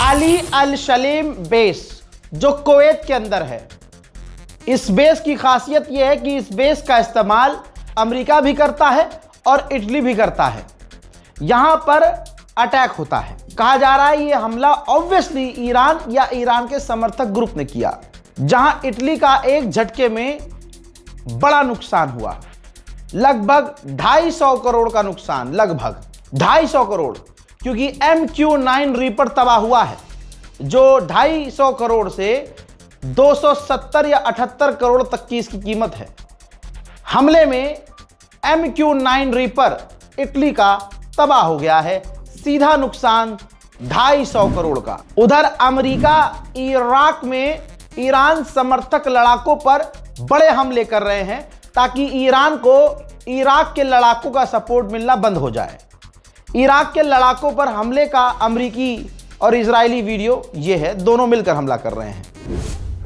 अली अल शलीम base जो Kuwait के अंदर है, इस बेस की खासियत यह है कि इस बेस का इस्तेमाल अमेरिका भी करता है और इटली भी करता है। यहां पर अटैक होता है। कहा जा रहा है यह हमला ऑब्वियसली ईरान या ईरान के समर्थक ग्रुप ने किया, जहां इटली का एक झटके में बड़ा नुकसान हुआ। लगभग 250 करोड़ का नुकसान, लगभग 250 करोड़, क्योंकि MQ-9 रीपर तबाह हुआ है जो 250 करोड़ से 270 या 78 करोड़ तक की इसकी कीमत है। हमले में MQ-9 रीपर इटली का तबाह हो गया है, सीधा नुकसान 250 करोड़ का। उधर अमेरिका इराक में ईरान समर्थक लड़ाकों पर बड़े हमले कर रहे हैं ताकि ईरान को इराक के लड़ाकों का सपोर्ट मिलना बंद हो जाए। इराक के लड़ाकों पर हमले का अमेरिकी और इजरायली वीडियो ये है, दोनों मिलकर हमला कर रहे हैं।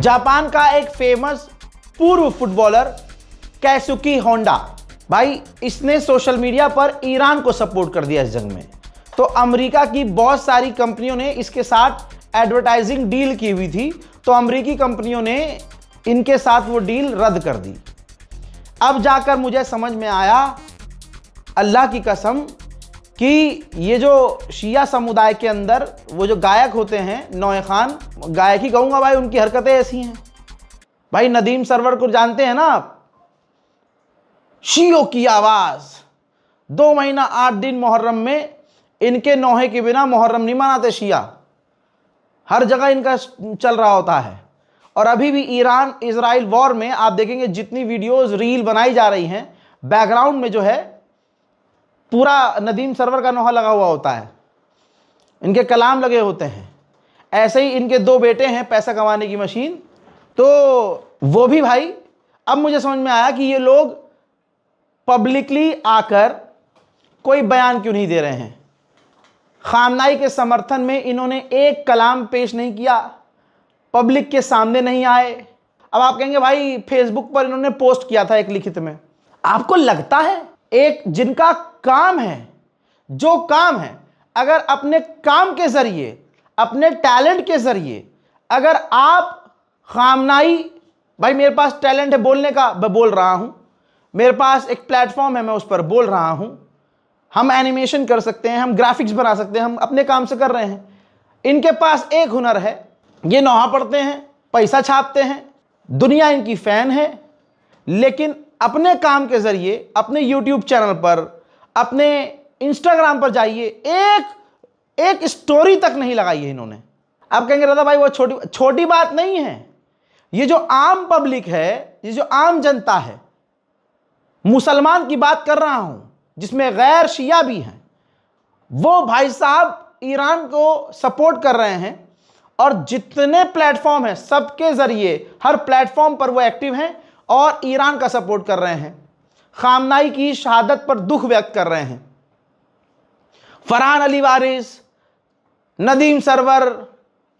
जापान का एक फेमस पूर्व फुटबॉलर कैसुकी होंडा, भाई इसने सोशल मीडिया पर ईरान को सपोर्ट कर दिया इस जंग में। तो अमेरिका की बहुत सारी कंपनियों ने इसके साथ एडवर्टाइजिंग डील की हुई थी, तो अमेरिकी कंपनियों ने इनके साथ वो डील रद्द कर दी। अब जाकर मुझे समझ में आया, अल्लाह की कसम, कि ये जो शिया समुदाय के अंदर वो जो गायक होते हैं, नौए खान, गायक ही कहूँगा भाई, उनकी हरकतें ऐसी हैं। भाई नदीम सरवर को जानते हैं ना आप, शियों की आवाज़। 2 महीना 8 दिन मुहर्रम में इनके नौहे के बिना मुहर्रम नहीं मनाते शिया, हर जगह इनका चल रहा होता है। और अभी भी ईरान इजराइल वॉर में आप देखेंगे जितनी वीडियोस रील बनाई जा रही हैं, बैकग्राउंड में जो है पूरा नदीम सरवर का नोहा लगा हुआ होता है, इनके कलाम लगे होते हैं। ऐसे ही इनके 2 बेटे हैं, पैसा कमाने की मशीन, तो वो भी भाई, अब मुझे समझ में आया कि ये लोग पब्लिकली आकर कोई बयान क्यों नहीं दे रहे हैं। खामनाई के समर्थन में इन्होंने एक कलाम पेश नहीं किया, पब्लिक के सामने नहीं आए। अब आप कहेंगे भाई फेसबुक पर इन्होंने पोस्ट किया था एक लिखित में। आपको लगता है एक जिनका काम है, जो काम है, अगर अपने काम के जरिए, अपने टैलेंट के जरिए, अगर आप खामनाई, भाई मेरे पास टैलेंट है बोलने का, मैं बोल रहा हूं, मेरे पास एक प्लेटफॉर्म है, मैं उस पर बोल रहा हूं, हम एनिमेशन कर सकते हैं, हम ग्राफिक्स बना सकते हैं, हम अपने काम से कर रहे हैं। इनके पास एक हुनर है, ये नौहा पढ़ते हैं, पैसा छापते हैं, दुनिया इनकी फैन है, लेकिन अपने काम के जरिए अपने यूट्यूब चैनल पर, अपने इंस्टाग्राम पर जाइए, एक स्टोरी तक नहीं लगाई है इन्होंने। आप कहेंगे रज़ा भाई वो छोटी बात नहीं है। ये जो आम पब्लिक है, ये जो आम जनता है, मुसलमान की बात कर रहा हूं, जिसमें गैर शिया भी हैं, वो भाई साहब ईरान को सपोर्ट कर रहे हैं और जितने प्लेटफॉर्म हैं सबके जरिए, हर प्लेटफॉर्म पर वो एक्टिव हैं और ईरान का सपोर्ट कर रहे हैं, खामनाई की शहादत पर दुख व्यक्त कर रहे हैं। फरहान अली वारिस, नदीम सरवर,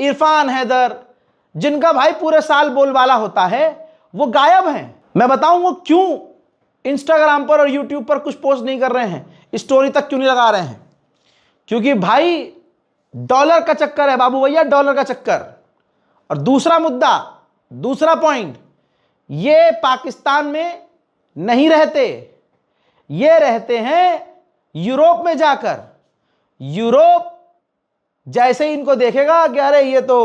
इरफान हैदर, जिनका भाई पूरे साल बोलबाला होता है, वो गायब हैं। मैं बताऊं वो क्यों इंस्टाग्राम पर और यूट्यूब पर कुछ पोस्ट नहीं कर रहे हैं, स्टोरी तक क्यों नहीं लगा रहे हैं? क्योंकि भाई डॉलर का चक्कर है बाबू भैया, डॉलर का चक्कर। और दूसरा मुद्दा, दूसरा पॉइंट, ये पाकिस्तान में नहीं रहते, ये रहते हैं यूरोप में जाकर। यूरोप जैसे ही इनको देखेगा कि अरे ये तो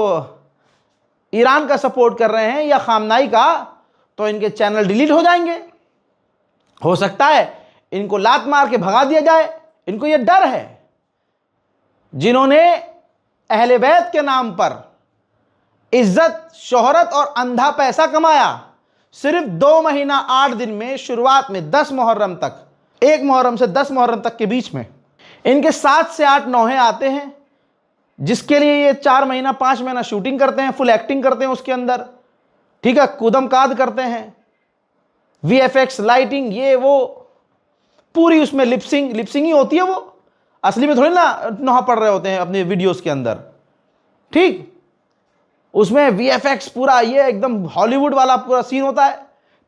ईरान का सपोर्ट कर रहे हैं या खामनाई का, तो इनके चैनल डिलीट हो जाएंगे। हो सकता है इनको लात मार के भगा दिया जाए। इनको ये डर है, जिन्होंने अहले बैत के नाम पर इज्जत, शोहरत और अंधा पैसा कमाया, सिर्फ 2 महीना 8 दिन में, शुरुआत में 10 मुहर्रम तक, 1 मुहर्रम से 10 मुहर्रम तक के बीच में इनके 7 से 8 नौहे आते हैं, जिसके लिए ये 4 महीना 5 महीना शूटिंग करते हैं, फुल एक्टिंग करते हैं उसके अंदर, ठीक है, कूदम काद करते हैं, VFX, लाइटिंग, ये वो पूरी, उसमें लिपसिंग ही होती है। वो असली में थोड़ी ना नौहा पढ़ रहे होते हैं अपने वीडियोस के अंदर, ठीक। उसमें VFX पूरा ये एकदम हॉलीवुड वाला पूरा सीन होता है।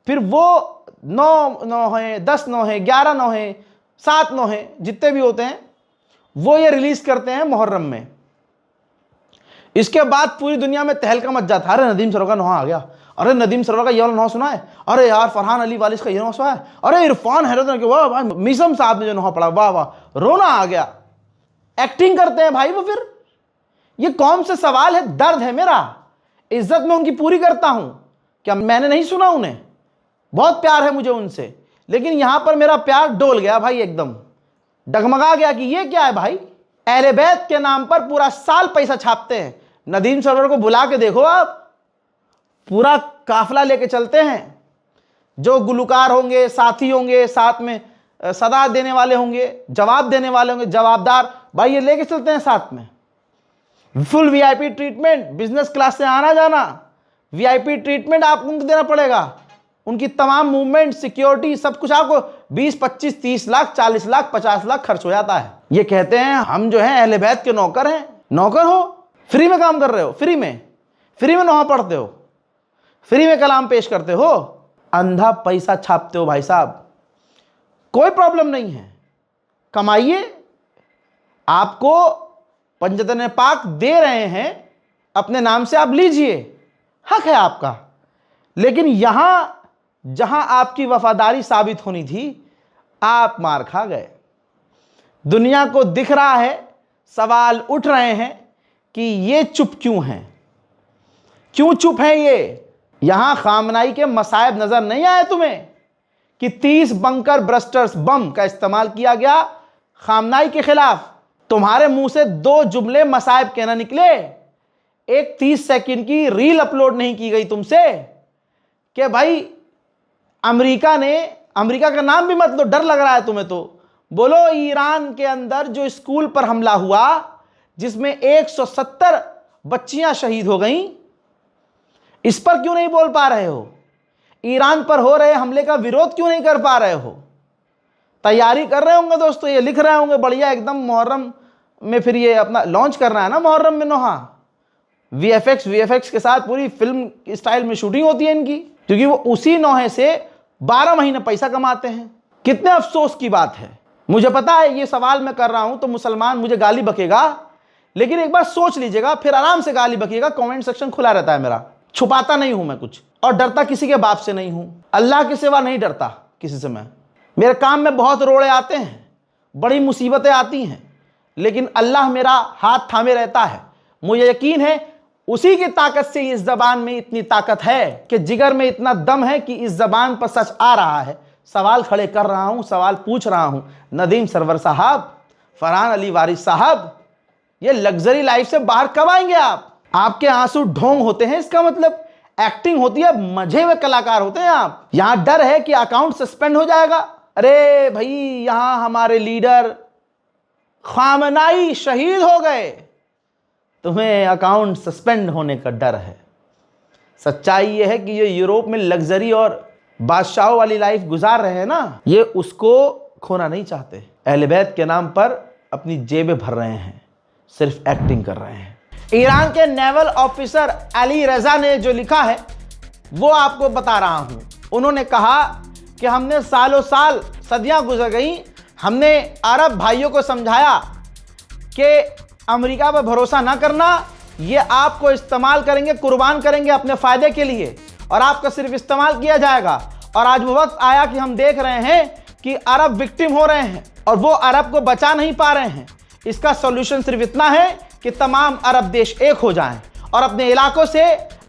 फिर वो 9 नौहें, 10 नौहें, 11 नौहें, 7 नौहें जितने भी होते हैं वो ये रिलीज करते हैं मुहर्रम में। इसके बाद पूरी दुनिया में तहलका मच जाता है, अरे नदीम सरवर का नौहा आ गया, अरे नदीम सरवर का ये वाला नौहा सुना है, अरे यार फरहान अली वालिस का ये नौहा सुना है, अरे इरफान हैरत, वाह वाह मीसम साहब ने जो नौहा पढ़ा, वाह वाह, रोना आ गया। एक्टिंग करते हैं भाई वो। फिर ये कौन से सवाल है, दर्द है मेरा, इज्जत में उनकी पूरी करता हूं, क्या मैंने नहीं सुना उन्हें? बहुत प्यार है मुझे उनसे, लेकिन यहां पर मेरा प्यार डोल गया भाई, एकदम डगमगा गया कि ये क्या है भाई। अहले बैत के नाम पर पूरा साल पैसा छापते हैं। नदीम सरवर को बुला के देखो आप, पूरा काफिला लेके चलते हैं, जो गुलकार होंगे, साथी होंगे, साथ में सदा देने वाले होंगे, जवाब देने वाले होंगे, जवाबदार भाई, ये लेके चलते हैं साथ में। Full VIP treatment, business class से आना जाना, VIP ट्रीटमेंट आपको उनको देना पड़ेगा। उनकी तमाम मूवमेंट, सिक्योरिटी, सब कुछ आपको 20, 25, 30 लाख, 40 लाख, 50 लाख खर्च हो जाता है। ये कहते हैं हम जो हैं अहले बैत के नौकर हैं। नौकर हो, फ्री में काम कर रहे हो, फ्री में नौहा पढ़ते हो, फ्री में कलाम पेश करते हो, अंधा पैसा छापते हो भाई साहब। कोई प्रॉब्लम नहीं है, कमाइए, आपको पंजतन पाक दे रहे हैं अपने नाम से, आप लीजिए, हक है आपका। लेकिन यहां जहां आपकी वफादारी साबित होनी थी, आप मार खा गए। दुनिया को दिख रहा है, सवाल उठ रहे हैं कि ये चुप क्यों हैं, क्यों चुप हैं ये? यहां खामनाई के मसायब नजर नहीं आए तुम्हें कि 30 बंकर ब्रस्टर्स बम का इस्तेमाल किया गया खामनाई के खिलाफ? तुम्हारे मुंह से 2 जुमले मसायब के ना निकले? एक 30 सेकंड की रील अपलोड नहीं की गई तुमसे कि भाई अमेरिका का नाम भी मत लो, डर लग रहा है तुम्हें तो। बोलो ईरान के अंदर जो स्कूल पर हमला हुआ, जिसमें 170 बच्चियां शहीद हो गईं, इस पर क्यों नहीं बोल पा रहे हो? ईरान पर हो रहे हमले का विरोध क्यों नहीं कर पा रहे हो? तैयारी कर रहे होंगे दोस्तों, ये लिख रहे होंगे बढ़िया एकदम, मुहर्रम में फिर ये अपना लॉन्च करना है ना, मुहर्रम में नौहा। VFX के साथ पूरी फिल्म स्टाइल में शूटिंग होती है इनकी, क्योंकि वो उसी नौहे से 12 महीने पैसा कमाते हैं। कितने अफसोस की बात है। मुझे पता है ये सवाल मैं कर रहा हूं तो मुसलमान मुझे गाली बकेगा, लेकिन एक बार सोच लीजिएगा, फिर आराम से गाली बकिएगा। कमेंट सेक्शन खुला रहता है मेरा, छुपाता नहीं हूं मैं कुछ, और डरता किसी के बाप से नहीं हूं, अल्लाह के सिवा नहीं डरता किसी से मैं। मेरे काम में बहुत रोड़े आते हैं, बड़ी मुसीबतें आती हैं, लेकिन अल्लाह मेरा हाथ थामे रहता है। मुझे यकीन है उसी की ताकत से इस जबान में इतनी ताकत है कि जिगर में इतना दम है कि इस जबान पर सच आ रहा है। सवाल खड़े कर रहा हूं, सवाल पूछ रहा हूं, नदीम सरवर साहब, फरहान अली वारिस साहब, ये लग्जरी लाइफ से बाहर कब आएंगे आप? आपके आंसू ढोंग होते हैं, इसका मतलब एक्टिंग होती है, मजे हुए कलाकार होते हैं आप। यहां डर है कि अकाउंट सस्पेंड हो जाएगा। अरे भाई, यहां हमारे लीडर खामनाई शहीद हो गए, तुम्हें अकाउंट सस्पेंड होने का डर है। सच्चाई ये है कि ये यूरोप में लग्जरी और बादशाहों वाली लाइफ गुजार रहे हैं ना, ये उसको खोना नहीं चाहते। अहले बैत के नाम पर अपनी जेबें भर रहे हैं, सिर्फ एक्टिंग कर रहे हैं। ईरान के नेवल ऑफिसर अली रजा ने जो लिखा है वो आपको बता रहा हूं। उन्होंने कहा कि हमने सालों साल, सदियां गुजर गई, हमने अरब भाइयों को समझाया कि अमेरिका पर भरोसा ना करना, ये आपको इस्तेमाल करेंगे, कुर्बान करेंगे अपने फायदे के लिए, और आपका सिर्फ इस्तेमाल किया जाएगा। और आज वो वक्त आया कि हम देख रहे हैं कि अरब विक्टिम हो रहे हैं और वो अरब को बचा नहीं पा रहे हैं। इसका सॉल्यूशन सिर्फ इतना है कि तमाम अरब देश एक हो जाएं और अपने इलाकों से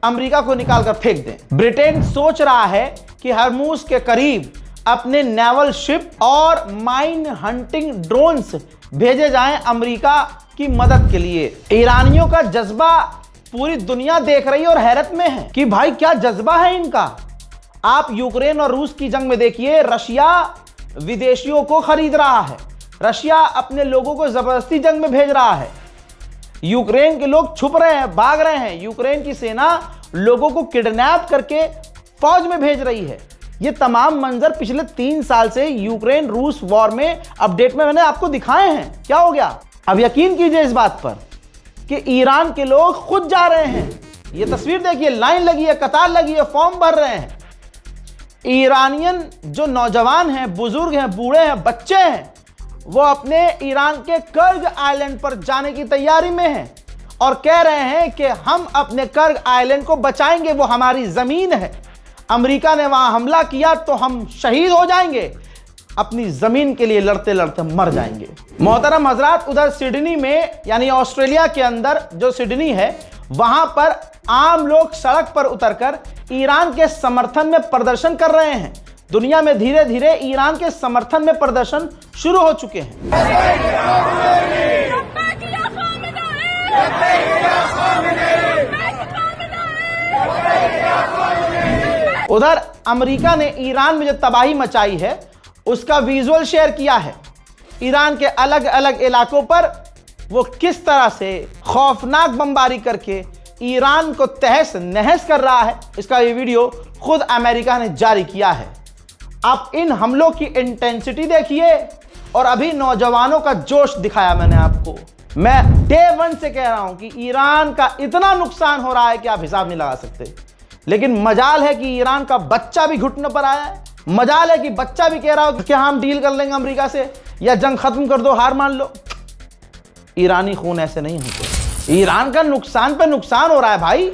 अमेरिका को निकाल कर फेंक दें। ब्रिटेन सोच रहा है कि हरमूज के करीब अपने नेवल शिप और माइन हंटिंग ड्रोन्स भेजे जाएं अमेरिका की मदद के लिए। ईरानियों का जज्बा पूरी दुनिया देख रही है और हैरत में है कि भाई क्या जज्बा है इनका। आप यूक्रेन और रूस की जंग में देखिए, रशिया विदेशियों को खरीद रहा है, रशिया अपने लोगों को जबरदस्ती जंग में भेज रहा है। यूक्रेन के लोग छुप रहे हैं, भाग रहे हैं, यूक्रेन की सेना लोगों को किडनैप करके फौज में भेज रही है। ये तमाम मंजर पिछले 3 साल से यूक्रेन रूस वॉर में अपडेट में मैंने आपको दिखाए हैं। क्या हो गया? अब यकीन कीजिए इस बात पर कि ईरान के लोग खुद जा रहे हैं ये तस्वीर देखिए, लाइन लगी है, कतार लगी है, फॉर्म भर रहे हैं। ईरानियन जो नौजवान हैं, बुजुर्ग हैं, बूढ़े हैं, बच्चे हैं, वो अपने ईरान के कर्ग आइलैंड पर जाने की तैयारी में हैं और कह रहे हैं कि हम अपने कर्ग आइलैंड को बचाएंगे, वो हमारी जमीन है। अमेरिका ने वहां हमला किया तो हम शहीद हो जाएंगे, अपनी जमीन के लिए लड़ते लड़ते मर जाएंगे। मोहतरम हजरात, उधर सिडनी में यानी ऑस्ट्रेलिया के अंदर जो सिडनी है, वहां पर आम लोग सड़क पर उतरकर ईरान के समर्थन में प्रदर्शन कर रहे हैं। दुनिया में धीरे धीरे ईरान के समर्थन में प्रदर्शन शुरू हो चुके हैं। उधर अमेरिका ने ईरान में जो तबाही मचाई है उसका विजुअल शेयर किया है। ईरान के अलग अलग इलाकों पर वो किस तरह से खौफनाक बमबारी करके ईरान को तहस नहस कर रहा है, इसका ये वीडियो खुद अमेरिका ने जारी किया है। आप इन हमलों की इंटेंसिटी देखिए और अभी नौजवानों का जोश दिखाया मैंने आपको। मैं डे वन से कह रहा हूं कि ईरान का इतना नुकसान हो रहा है कि आप हिसाब नहीं लगा सकते। लेकिन मजाल है कि ईरान का बच्चा भी घुटने पर आया है। मजाल है कि बच्चा भी कह रहा हो कि क्या हम डील कर लेंगे अमेरिका से, या जंग खत्म कर दो, हार मान लो। ईरानी खून ऐसे नहीं होते। ईरान का नुकसान पे नुकसान हो रहा है भाई।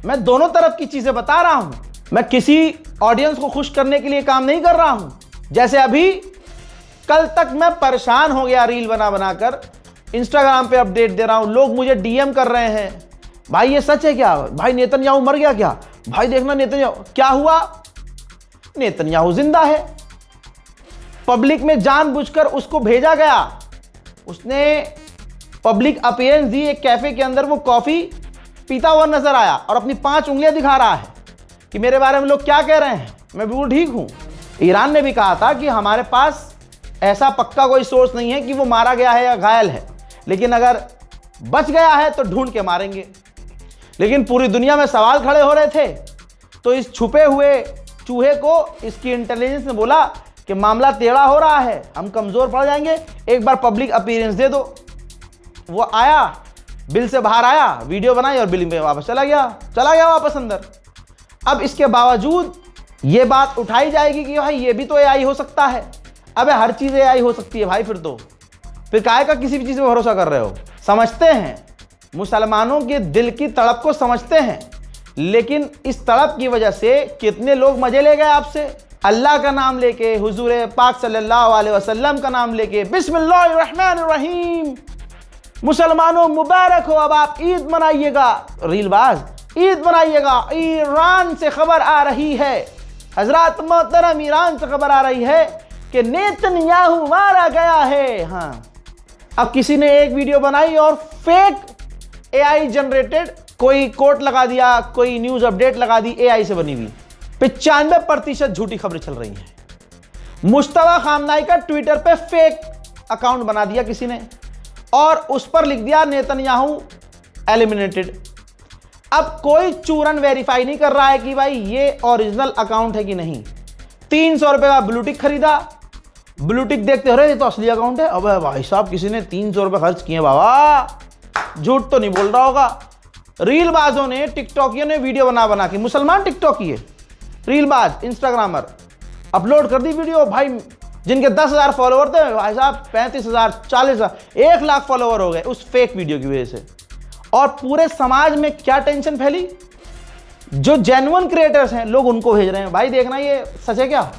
मैं दोनों तरफ की चीजें बता रहा हूं। मैं किसी ऑडियंस को खुश करने के लिए काम नहीं कर रहा हूं। जैसे अभी कल तक मैं परेशान हो गया रील बना बनाकर, इंस्टाग्राम पे अपडेट दे रहा हूं, लोग मुझे डीएम कर रहे हैं, भाई ये सच है क्या, भाई नेतन्याहू मर गया क्या, भाई देखना नेतन्याहू क्या हुआ, नेतन्याहू जिंदा है। पब्लिक में जानबूझकर उसको भेजा गया, उसने पब्लिक अपीयरेंस दी, एक कैफे के अंदर वो कॉफी पीता हुआ नजर आया और अपनी 5 उंगलियां दिखा रहा है कि मेरे बारे में लोग क्या कह रहे हैं, मैं बिल्कुल ठीक हूं। ईरान ने भी कहा था कि हमारे पास ऐसा पक्का कोई सोर्स नहीं है कि वो मारा गया है या घायल है, लेकिन अगर बच गया है तो ढूंढ के मारेंगे। लेकिन पूरी दुनिया में सवाल खड़े हो रहे थे, तो इस छुपे हुए चूहे को इसकी इंटेलिजेंस ने बोला कि मामला टेढ़ा हो रहा है, हम कमजोर पड़ जाएंगे, एक बार पब्लिक अपीयरेंस दे दो। वो आया, बिल से बाहर आया, वीडियो बनाई और बिल में वापस चला गया वापस अंदर। अब इसके बावजूद ये बात उठाई जाएगी कि भाई ये भी तो एआई हो सकता है। अबे हर चीज एआई हो सकती है भाई, फिर काहे का किसी भी चीज में भरोसा कर रहे हो। समझते हैं, मुसलमानों के दिल की तड़प को समझते हैं, लेकिन इस तड़प की वजह से कितने लोग मजे ले गए आपसे। अल्लाह का नाम लेके, हुजूर पाक सल्लल्लाहु अलैहि वसल्लम का नाम लेके, बिस्मिल्लाहिर्रहमानिर्रहीम, मुसलमानों मुबारक हो, अब आप ईद मनाइएगा। रीलबाज, ईद मनाइएगा। ईरान से खबर आ रही है, हजरत मोहतरम, ईरान से खबर आ रही है कि नेतन्याहू मारा गया है। हाँ, अब किसी ने एक वीडियो बनाई और फेक एआई जनरेटेड कोई कोट लगा दिया, कोई न्यूज अपडेट लगा दी, एआई से बनी हुई। 95% झूठी खबरें चल रही हैं। मुश्तबा खामनाई का ट्विटर पे फेक अकाउंट बना दिया किसी ने और उस पर लिख दिया नेतन्याहू एलिमिनेटेड। अब कोई चूरन वेरीफाई नहीं कर रहा है कि भाई ये ओरिजिनल अकाउंट है कि नहीं। 300 रुपए का ब्लूटिक खरीदा, ब्लूटिक देखते हो रहे ये तो असली अकाउंट है। अब भाई साहब किसी ने 300 रुपए खर्च किए बाबा, झूठ तो नहीं बोल रहा होगा। रीलबाजों ने, टिकटॉकियों ने वीडियो बना के, मुसलमान टिकटॉकी है, रीलबाज इंस्टाग्रामर, अपलोड कर दी वीडियो। भाई जिनके 10,000 फॉलोवर थे, भाई साहब 35,000, 40,000, 1 लाख फॉलोवर हो गए उस फेक वीडियो की वजह से। और पूरे समाज में क्या टेंशन फैली, जो जेन्युइन क्रिएटर्स हैं लोग उनको भेज रहे हैं, भाई देखना ये सच है क्या।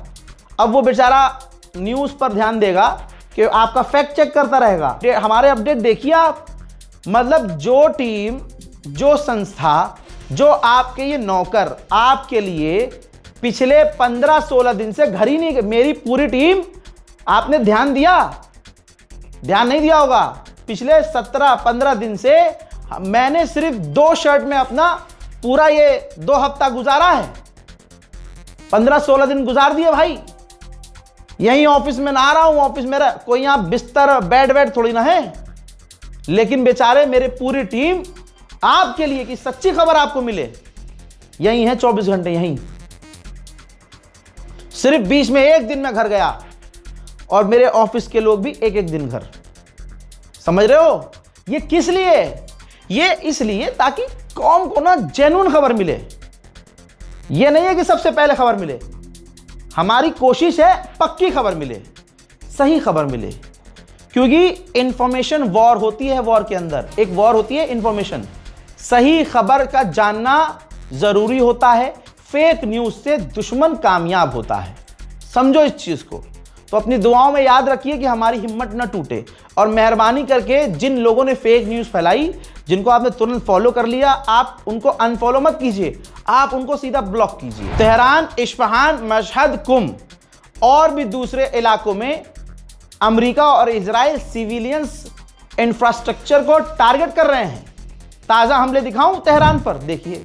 अब वो बेचारा न्यूज पर ध्यान देगा कि आपका फैक्ट चेक करता रहेगा। हमारे अपडेट देखिए आप, मतलब जो टीम, जो संस्था, जो आपके ये नौकर आपके लिए पिछले 15-16 दिन से घर ही नहीं, मेरी पूरी टीम, आपने ध्यान दिया, ध्यान नहीं दिया होगा, पिछले 17-15 दिन से मैंने सिर्फ 2 शर्ट में अपना पूरा ये 2 हफ्ता गुजारा है। 15-16 दिन गुजार दिए भाई। यहीं ऑफिस में नहा रहा हूं, ऑफिस मेरा कोई यहां बिस्तर बेड थोड़ी ना है, लेकिन बेचारे मेरी पूरी टीम आपके लिए कि सच्ची खबर आपको मिले, यहीं है 24 घंटे यहीं। सिर्फ बीच में एक दिन मैं घर गया और मेरे ऑफिस के लोग भी एक दिन घर। समझ रहे हो ये किस लिए? ये इसलिए ताकि कौम को ना जेन्युइन खबर मिले। ये नहीं है कि सबसे पहले खबर मिले, हमारी कोशिश है पक्की खबर मिले, सही खबर मिले, क्योंकि इंफॉर्मेशन वॉर होती है। वॉर के अंदर एक वॉर होती है इंफॉर्मेशन। सही खबर का जानना जरूरी होता है। फेक न्यूज से दुश्मन कामयाब होता है, समझो इस चीज को। तो अपनी दुआओं में याद रखिए कि हमारी हिम्मत न टूटे, और मेहरबानी करके जिन लोगों ने फेक न्यूज फैलाई, जिनको आपने तुरंत फॉलो कर लिया, आप उनको अनफॉलो मत कीजिए, आप उनको सीधा ब्लॉक कीजिए। तेहरान, इस्फहान, मशहद, कुम और भी दूसरे इलाकों में अमेरिका और इजराइल सिविलियंस इंफ्रास्ट्रक्चर को टारगेट कर रहे हैं। ताजा हमले दिखाऊं तेहरान पर, देखिए।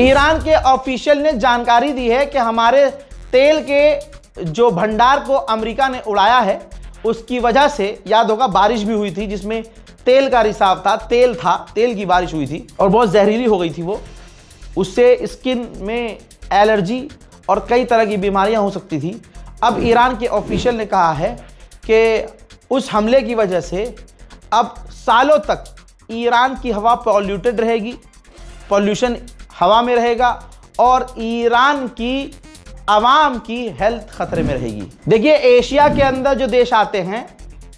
ईरान के ऑफिशियल ने जानकारी दी है कि हमारे तेल के जो भंडार को अमेरिका ने उड़ाया है, उसकी वजह से, याद होगा बारिश भी हुई थी जिसमें तेल का रिसाव था, तेल की बारिश हुई थी और बहुत जहरीली हो गई थी वो। उससे स्किन में एलर्जी और कई तरह की बीमारियां हो सकती थी। अब ईरान के ऑफिशियल ने कहा है कि उस हमले की वजह से अब सालों तक ईरान की हवा पॉल्यूटेड रहेगी, पॉल्यूशन हवा में रहेगा और ईरान की आवाम की हेल्थ खतरे में रहेगी। देखिए, एशिया के अंदर जो देश आते हैं,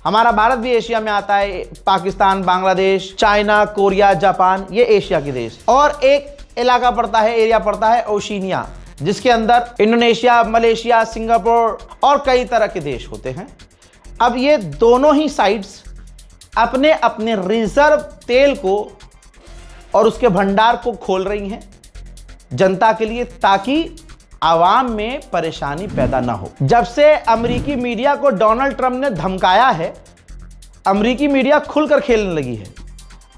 हमारा भारत भी एशिया में आता है, Pakistan, Bangladesh, China, Korea, Japan, ये एशिया के देश। और एक इलाका पड़ता है, एरिया पड़ता है ओशिनिया, जिसके अंदर इंडोनेशिया, मलेशिया, सिंगापुर और कई तरह के देश होते हैं। अब ये दोनों ही साइड्स अपने अपने रिजर्व तेल को और उसके भंडार को खोल रही हैं जनता के लिए, ताकि आवाम में परेशानी पैदा ना हो। जब से अमेरिकी मीडिया को डोनाल्ड ट्रंप ने धमकाया है, अमेरिकी मीडिया खुलकर खेलने लगी है।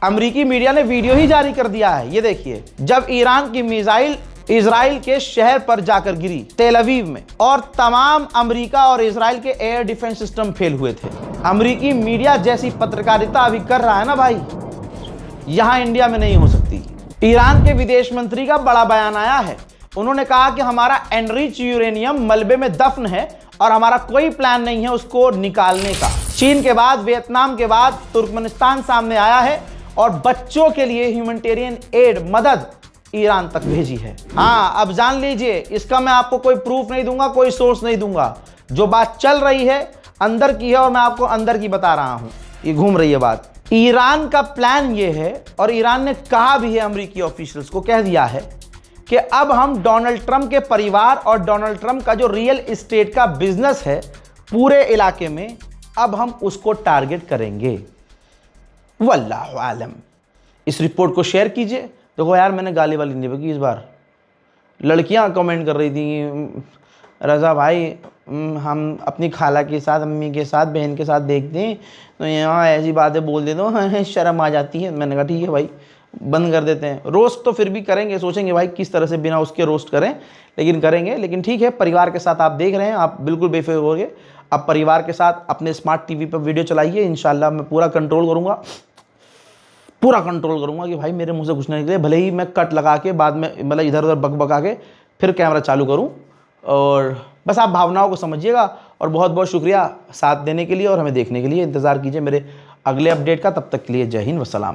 अमेरिकी मीडिया ने वीडियो ही जारी कर दिया है, ये देखिए, जब ईरान की मिसाइल इजराइल के शहर पर जाकर गिरी, तेल अवीव में, और तमाम अमेरिका और इजराइल के एयर डिफेंस सिस्टम फेल हुए थे। अमेरिकी मीडिया जैसी पत्रकारिता अभी कर रहा है ना भाई, यहां इंडिया में नहीं हो सकती। ईरान के विदेश मंत्री का बड़ा बयान आया है। उन्होंने कहा कि हमारा एनरिच यूरेनियम मलबे में दफन है और हमारा कोई प्लान नहीं है उसको निकालने का। चीन के बाद, वियतनाम के बाद तुर्कमेनिस्तान सामने आया है और बच्चों के लिए ह्यूमैनिटेरियन एड, मदद ईरान तक भेजी है। हाँ, अब जान लीजिए, इसका मैं आपको कोई प्रूफ नहीं दूंगा, कोई सोर्स नहीं दूंगा। जो बात चल रही है अंदर की है और मैं आपको अंदर की बता रहा हूं, ये घूम रही है बात। ईरान का प्लान ये है, और ईरान ने कहा भी है, अमेरिकी ऑफिशियल्स को कह दिया है कि अब हम डोनाल्ड ट्रंप के परिवार और डोनाल्ड ट्रंप का जो रियल एस्टेट का बिजनेस है पूरे इलाके में, अब हम उसको टारगेट करेंगे। वल्लाहु आलम। इस रिपोर्ट को शेयर कीजिए। देखो यार, मैंने गाली वाली नहीं बकी इस बार। लड़कियां कमेंट कर रही थी, रज़ा भाई हम अपनी खाला के साथ, अम्मी के साथ, बहन के साथ देखते हैं तो यहाँ ऐसी बातें बोल देते हो, शर्म आ जाती है। मैंने कहा ठीक है भाई, बंद कर देते हैं। रोस्ट तो फिर भी करेंगे, सोचेंगे भाई किस तरह से बिना उसके रोस्ट करें, लेकिन करेंगे। लेकिन ठीक है, परिवार के साथ आप देख रहे हैं, आप बिल्कुल बेफिक्र हो गए। अब परिवार के साथ अपने स्मार्ट टीवी पर वीडियो चलाइए। इंशाल्लाह मैं पूरा कंट्रोल करूँगा, पूरा कंट्रोल करूँगा कि भाई मेरे मुँह से कुछ नहीं निकले। भले ही मैं कट लगा के बाद में, मतलब इधर उधर बकबका के फिर कैमरा चालू करूँ। और बस आप भावनाओं को समझिएगा। और बहुत बहुत शुक्रिया साथ देने के लिए और हमें देखने के लिए। इंतज़ार कीजिए मेरे अगले अपडेट का। तब तक के लिए जय हिंद, वसलाम।